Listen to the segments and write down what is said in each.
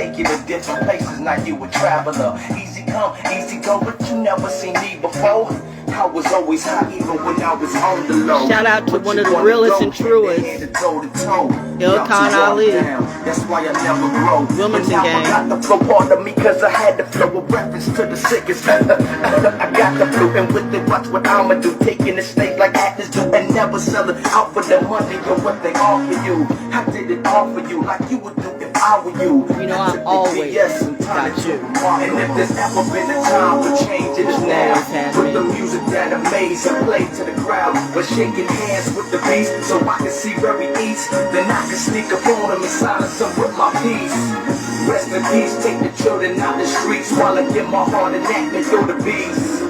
take you to different places. Now you a traveler. Easy come, easy go, but you never seen me before. I was always high even when I was on the low. Shout out to one of the realest and truest, Ilkan Ali. That's why I never grow. Wilmington But now gang. I got the flow part of me cause I had the flow of reference to the sickest. I got the flu and with it, watch what I'ma do. Taking the stage like actors do and never selling out for the money or what they offer you. I did it all for you like you would do if I were you. You know I always got you. And if there's ever been a time for change, it is now. Put the music that amaze and play to the crowd. But shaking hands with the beast so I can see where he eats. Then I can sneak up on him and silence him with my peace. Rest in peace, take the children out the streets while I get my heart and act and go the beast.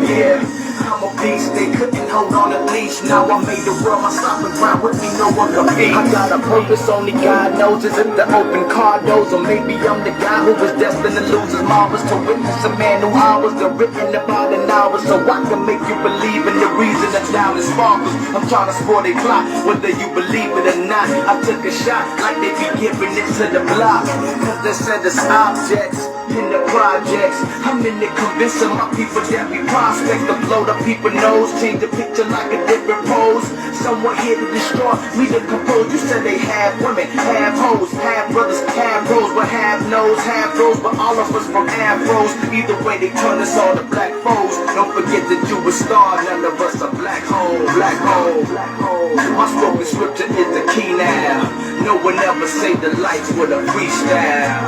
Yeah, I'm a beast, they couldn't hold on a leash. Now I made the world my stopping ground, with me no one competes. I got a purpose only God knows. Is it the open card knows? Or maybe I'm the guy who was destined to lose his marbles. To witness a man who hours the written about an hour. So I can make you believe in the reason that's down in sparkles. I'm trying to sport a plot, whether you believe it or not. I took a shot like they be giving it to the block. Cause they send us objects in the projects. I'm in the convincing my people that we prospect to blow the people nose, change the picture like a different pose. Someone here to destroy me to compose. You said they have women, have hoes, have brothers, have bros, but have nose, have bros, but all of us from afros. Either way they turn us all to black foes. Don't forget that you a star, none of us a black hole, black hole, black hole. My spoken scripture is the key now. No one ever saved the lights with a freestyle.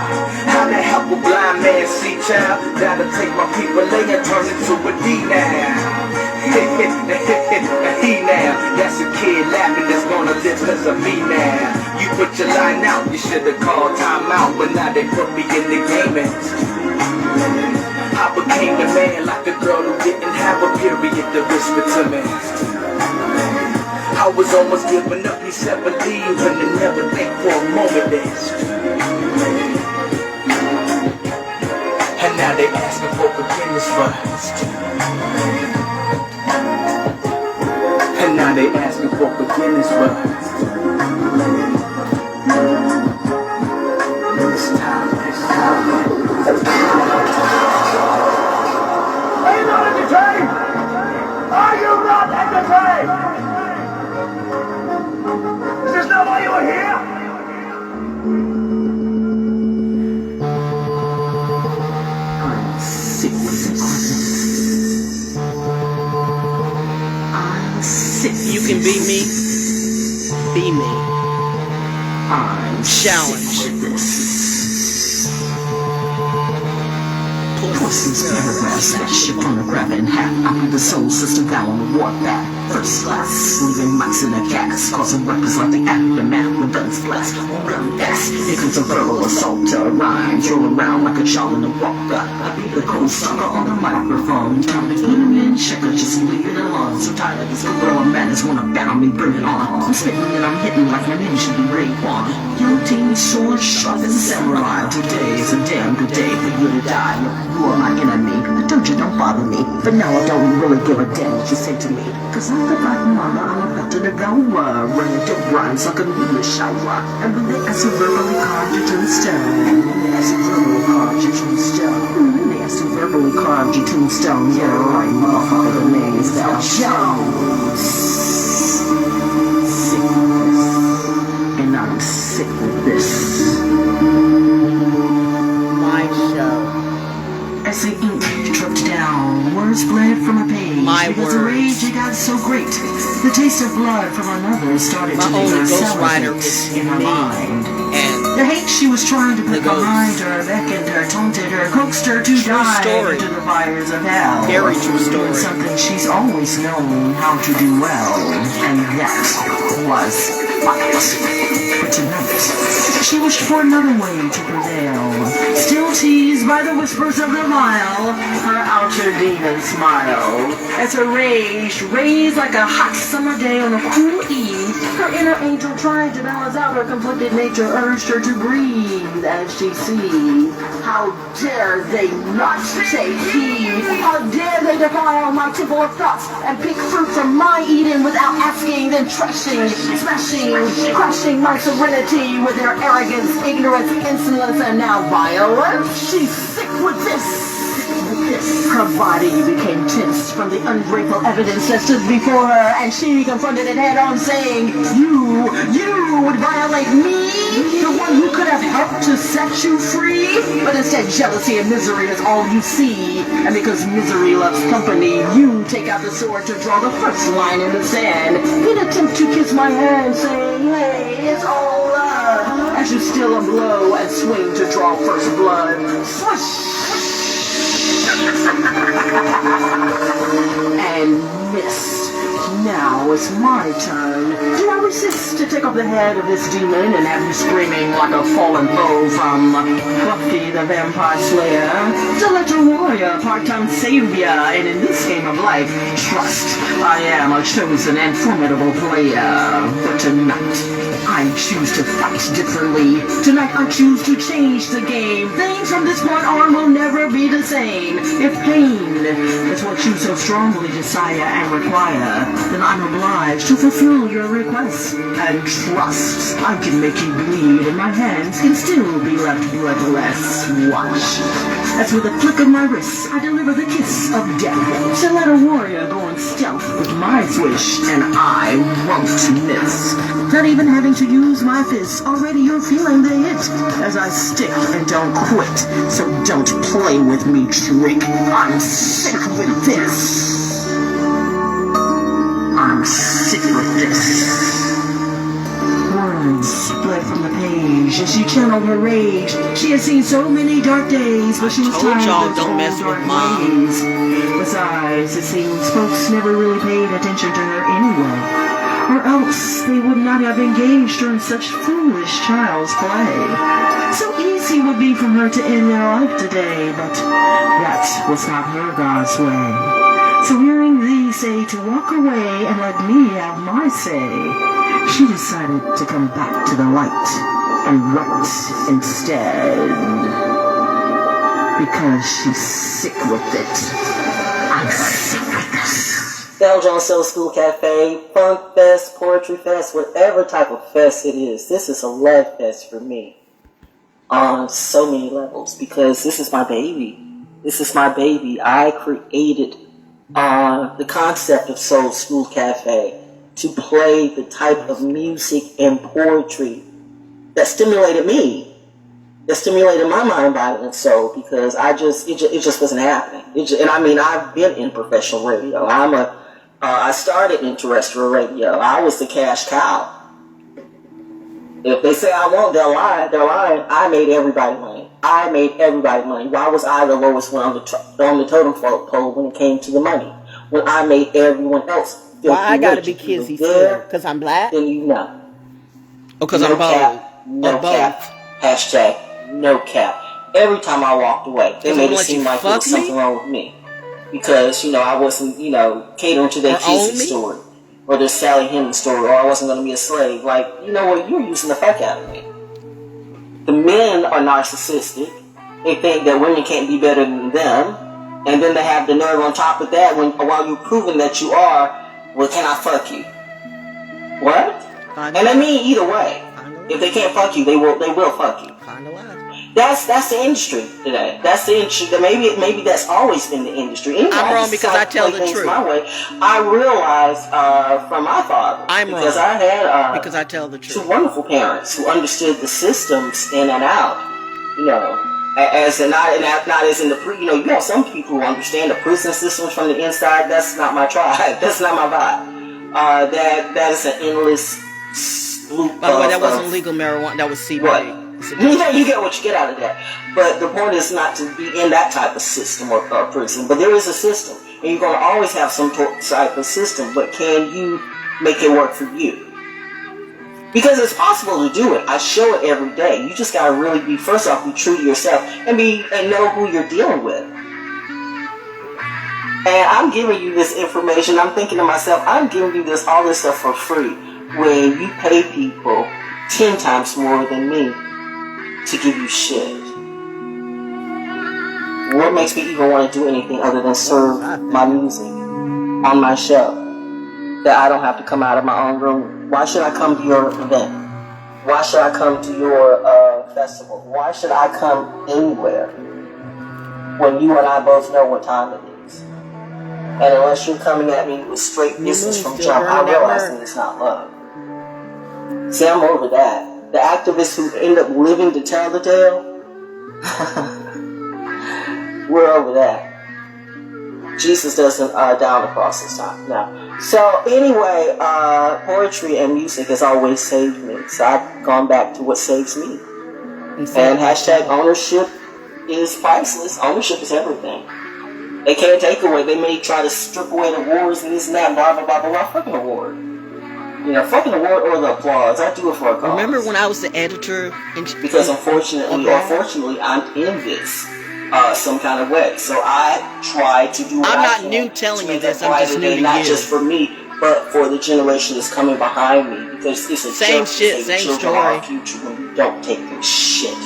How the hell will blind man see, child? Gotta take my people A and turn it to a D now. He now, that's a kid laughing that's gonna live cause of me now. You put your line out, you should've called time out, but now they put me in the game and I became the man like a girl who didn't have a period to whisper to me. I was almost giving up, he said believe and to never think for a moment that. And now they asking for forgiveness first. And now they asking for forgiveness first. It's time, it's time. Are you not entertained? Are you not entertained? Is this not why you are here? You can be me. Be me. I'm challenge. These paragraphs that shit on the grab in half. I be the soul system down on the warpath. First class, leaving mics in the gas, causing weapons like the aftermath when guns blast. Run fast, here comes a verbal assault to rhyme. Roll around like a child in a walker. I be the cold sucker on the microphone. Time to put him in checker, just leave it alone. So tired of this gorilla madness, wanna bound me, bring it on. I'm spitting and I'm hitting like my name should be Raekwon. Your team sword sharp as a samurai. Today is a damn good day for you to die. You are my enemy. I told you don't bother me, but now I don't really give a damn what you say to me. Cause I'm the black mama, I'm about to devour. Running to rhymes like a meteor shower. And when they ask you verbally carved you to the stone. When they ask you verbally carved you to the stone. When they ask you verbally carved you to the stone. Yeah, right, motherfucker, the name is ValJones. Sick with this. And I'm sick with this. My show. As the ink dripped down, words bled from a page. My because words. The rage it got so great. The taste of blood from another started My to make only her Ghost Rider salivate was in her me. mind. And The hate she was trying to put ghost. behind her beckoned her, taunted her, coaxed her to True dive story. into the fires of hell. Very true story. Something she's always known how to do well, and that was fight. But tonight, she wished for another way to prevail. Still teased by the whispers of the vile, her outer demon smiled. As her rage raised like a hot summer day on a cool eve, her inner angel tried to balance out her conflicted nature, urged her to breathe as she sees. How dare they not take heed? How dare they defile my temple of thoughts and pick fruit from my Eden without asking, then trashing, smashing, crashing my serenity with their arrogance. arrogance, ignorance, insolence, and now violence. She's sick with this. Her body became tense from the ungrateful evidence that stood before her, and she confronted it head on, saying, You would violate me? The one who could have helped to set you free? But instead, jealousy and misery is all you see. And because misery loves company, you take out the sword to draw the first line in the sand. Then attempt to kiss my hand, saying, Hey, it's all love. As you steal a blow and swing to draw first blood. Swish! And missed. Now it's my turn. Do I resist to take off the head of this demon and have you screaming like a fallen foe from Buffy the Vampire Slayer? To let your warrior, part-time savior, and in this game of life, trust, I am a chosen and formidable player. But tonight, I choose to fight differently. Tonight I choose to change the game. Things from this point on will never be the same. If pain is what you so strongly desire and require, then I'm obliged to fulfill your request. And trust, I can make you bleed, and my hands can still be left bloodless. Watch, as with a flick of my wrist, I deliver the kiss of death. To let a warrior go on stealth with my swish, and I won't miss. Not even having to use my fists, already you're feeling the hit as I stick and don't quit. So don't play with me, trick. I'm sick with this. I'm sick with this. Words bled from the page as she channeled her rage. She had seen so many dark days, but she was tired of don't mess with dark Mom. ways. Besides, it seems folks never really paid attention to her anyway, or else they would not have engaged her in such foolish child's play. So easy would be for her to end their life today, but that was not her God's way. So hearing thee say to walk away and let me have my say, she decided to come back to the light and write instead. Because she's sick with it. I'm sick with this. ValJonesDaO School Cafe, Funk Fest, Poetry Fest, whatever type of fest it is, this is a love fest for me on so many levels because this is my baby. This is my baby. I created the concept of Soul School Cafe to play the type of music and poetry that stimulated me, that stimulated my mind, body, and soul, because it just wasn't happening. And I mean, I've been in professional radio. I started in terrestrial radio. I was the cash cow. If they say I won't, they're lying. They're lying. I made everybody money. I made everybody money. Why was I the lowest one on the totem pole when it came to the money? When I made everyone else feel Why I gotta be kizzy still? Because I'm black? Then you know. Oh, because I'm No bold. cap. No cap. Hashtag no cap. Every time I walked away, they made it seem like there was something wrong with me. Because, I wasn't, catering to their kizzy story. Or their Sally Henry story. Or I wasn't going to be a slave. Like, you know what? You're using the fuck out of me. The men are narcissistic. They think that women can't be better than them. And then they have the nerve on top of that while you're proving that you are, well, can I fuck you? What? And I mean either way. If they can't fuck you, they will fuck you. That's the industry today. That's the industry. Maybe that's always been the industry. Anyway, I'm wrong because I tell the truth. My way. I realized from my father. I'm wrong because I had because I tell the truth. Two wonderful parents who understood the systems in and out. Not as in the some people who understand the prison systems from the inside. That's not my tribe. That's not my vibe. That is an endless loop. By the way, that wasn't legal marijuana. That was CBD. What? You get what you get out of that. But the point is not to be in that type of system or prison. But there is a system. And you're going to always have some type of system. But can you make it work for you? Because it's possible to do it. I show it every day. You just got to really be true to yourself. And know who you're dealing with. And I'm giving you this information. I'm thinking to myself, I'm giving you all this stuff for free. When you pay people 10 times more than me to give you shit. What makes me even want to do anything other than serve my music on my show? That I don't have to come out of my own room. Why should I come to your event? Why should I come to your festival? Why should I come anywhere when you and I both know what time it is? And unless you're coming at me with straight distance from jump, I realize that it's not love. See, I'm over that. The activists who end up living to tell the tale, we're over that. Jesus doesn't die on the cross this time. No. So anyway, poetry and music has always saved me. So I've gone back to what saves me. And hashtag ownership is priceless. Ownership is everything. They can't take away. They may try to strip away the awards and this and that, blah, blah, blah, blah, blah. Fucking award. You know, fucking award or the applause. I do it for a cause. Remember when I was the editor? Because unfortunately, or fortunately, I'm in this some kind of way. So I try to do what I'm I not can new telling to you make this. a I'm just brighter new day, to not you. just for me, but for the generation that's coming behind me. Because it's a Same joke shit, to say same children are our story. future when you don't take this shit.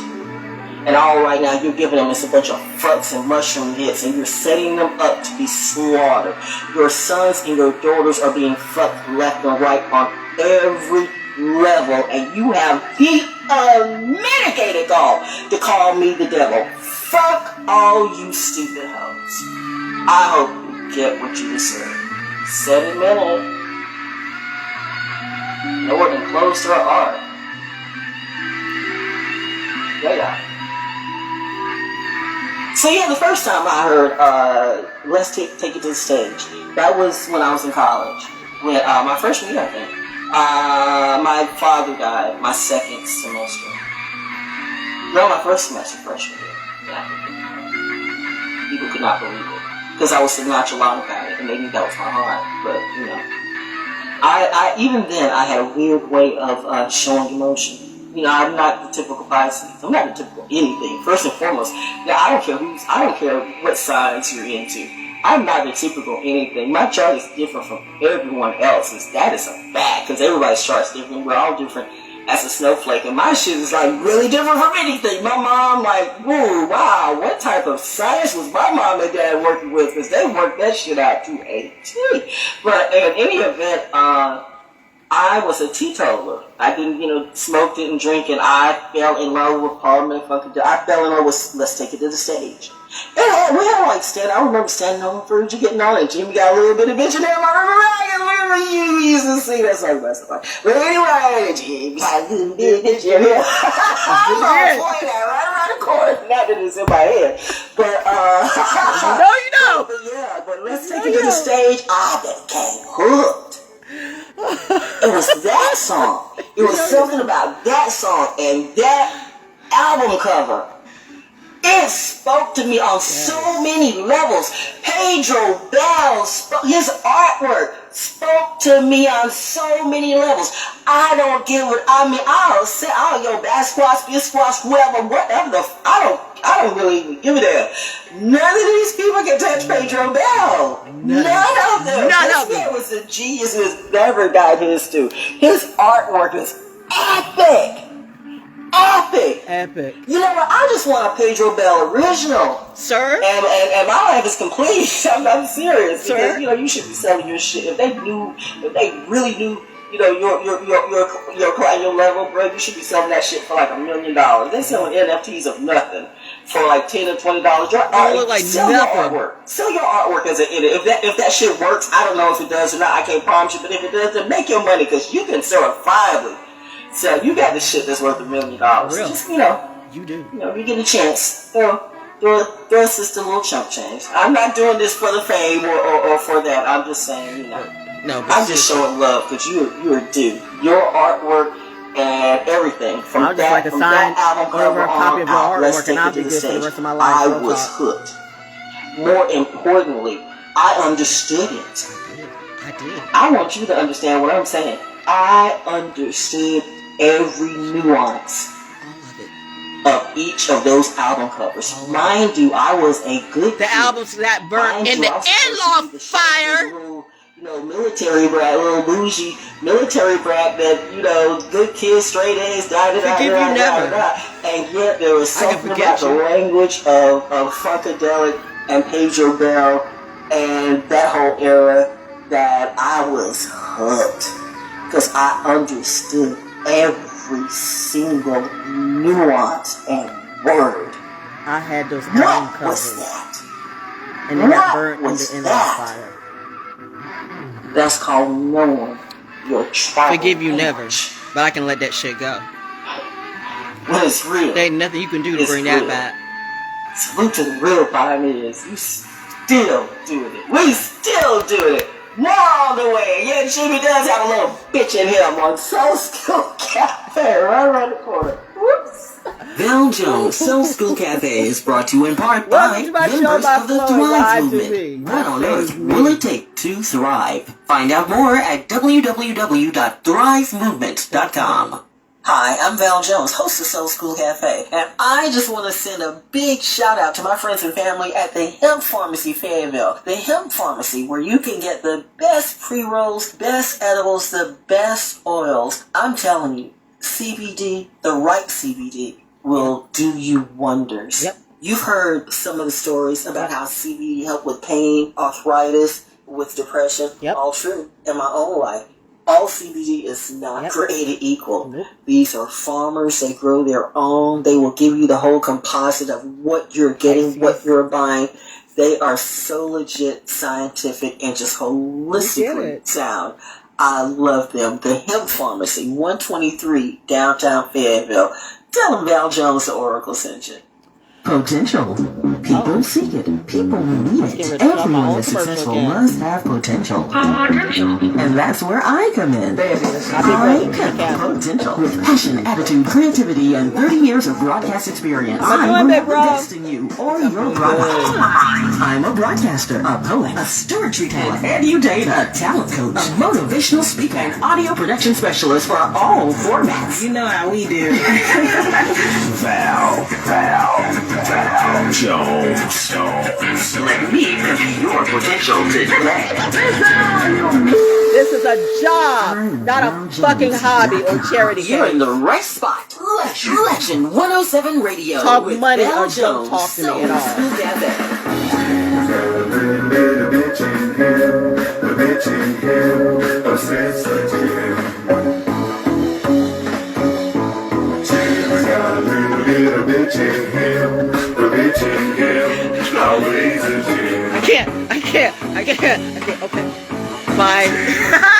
And all right now, you're giving them just a bunch of fucks and mushroom hits, and you're setting them up to be slaughtered. Your sons and your daughters are being fucked left and right on every level, and you have the unmitigated gall to call me the devil. Fuck all you stupid hoes. I hope you get what you deserve. 7 minutes. No one can close to her art. Yeah. So yeah, the first time I heard Let's Take It to the Stage, that was when I was in college. When my freshman year, I think. My father died my second semester. No, my first semester, freshman year. Yeah. People could not believe it. Because I was so nonchalant about it, and they knew that was my heart. But, you know. I even then, I had a weird way of showing emotion. You know, I'm not the typical Pisces. I'm not the typical anything. First and foremost, yeah, I don't care what signs you're into. I'm not the typical anything. My chart is different from everyone else's. That is a fact, because everybody's chart's different. We're all different as a snowflake, and my shit is like really different from anything. My mom, like, whoa, wow, what type of science was my mom and dad working with? Because they worked that shit out to a T. But in any event, I was a teetotaler. I didn't, smoke, didn't drink, and I fell in love with Parliament Funkadelic. I fell in love with Let's Take It to the Stage. And we had I remember standing on the bridge getting on, and Jimmy got a little bit of bitch in there. I remember you used to sing that song. But anyway, Jimmy got a little bit of bitch in there. I'm going to play that right around the corner. Not that it's in my head. But, No, you don't. But yeah, but Let's Take It to the Stage. I became hooked. It was that song. It was something about that song and that album cover. It spoke to me on so many levels. Pedro Bell, his artwork spoke to me on so many levels. I don't give it. I'll say, bass squash, fish squash, whatever. I don't really even give a damn. None of these people can touch Pedro Bell. None of them. This man was a genius who's never got his due. His artwork is epic. Epic. You know what? I just want a Pedro Bell original. Sir? And my life is complete. I'm serious. Sir? Because, you should be selling your shit. If they really knew, your client level, bro, you should be selling that shit for like $1 million. They selling NFTs of nothing for like $10 or $20. Sell your artwork. Sell your artwork as an edit. If that shit works, I don't know if it does or not. I can't promise you, but if it does, then make your money because you can certifiably. So you got the shit that's worth $1 million. Really? Just, you do. You get a chance. Throw a sister a little chump change. I'm not doing this for the fame or for that. I'm just saying, No, I'm just showing love because you're due. Your artwork and everything from that album cover on out. Let's Take It to the Stage. I was hooked. More importantly, I understood it. I did. I want you to understand what I'm saying. I understood every nuance of each of those album covers. Mind you, I was a good The kid. albums that burned in the in-law fire. Military brat, little bougie military brat that, good kids, straight A's, and yet there was something about the language of Funkadelic and Pedro Bell and that whole era that I was hooked. Because I understood every every single nuance and word. I had those album What covers, was that? and they got burnt in was the that? fire. That's called knowing your tribal Forgive you never, language. but I can let that shit go. When it's real. There ain't nothing you can do to It's bring that real. back. Salute to the real pioneers. You still doing it. We still doing it. More on the way. Yeah, Jimmy does have a little bitch in him on Soul School Cafe right around the corner. Whoops. Val Jones Soul School Cafe is brought to you in part by Welcome to my show members by of the Floyd Thrive Live Movement. TV. What on That earth is will me. it take to thrive? Find out more at www.thrivemovement.com. Hi, I'm Val Jones, host of Soul School Cafe, and I just want to send a big shout out to my friends and family at the Hemp Pharmacy Fayetteville. The Hemp Pharmacy, where you can get the best pre-rolls, best edibles, the best oils. I'm telling you, CBD, the right CBD, will do you wonders. Yep. You've heard some of the stories about how CBD helped with pain, arthritis, with depression. Yep. All true in my own life. All CBD is not created equal. Nope. These are farmers. They grow their own. They will give you the whole composite of what you're getting, what you're buying. They are so legit, scientific, and just holistically sound. I love them. The Hemp Pharmacy, 123 downtown Fayetteville. Tell them Val Jones, the Oracle, sent you. Potential. People seek it. People need it. Everyone that's successful must have potential. And that's where I come in. I have potential. With passion, attitude, creativity, and 30 years of broadcast experience. I'm investing you or your product. I'm a broadcaster, a poet, a stewardship talent, and you date a talent coach, a motivational speaker, and audio production specialist for all formats. You know how we do. Val Jones. Let me be your potential today. This is a job, not a fucking hobby or charity You're case. in the right spot. Legend 107 Radio. Talk with money Val or don't Jones, talk to me at Soul all. School Cafe. Little bitch in him, the bitch in him, obsessed with him. She's got a little bitch in him, the bitch in him, always is him. I can't. Okay. Bye.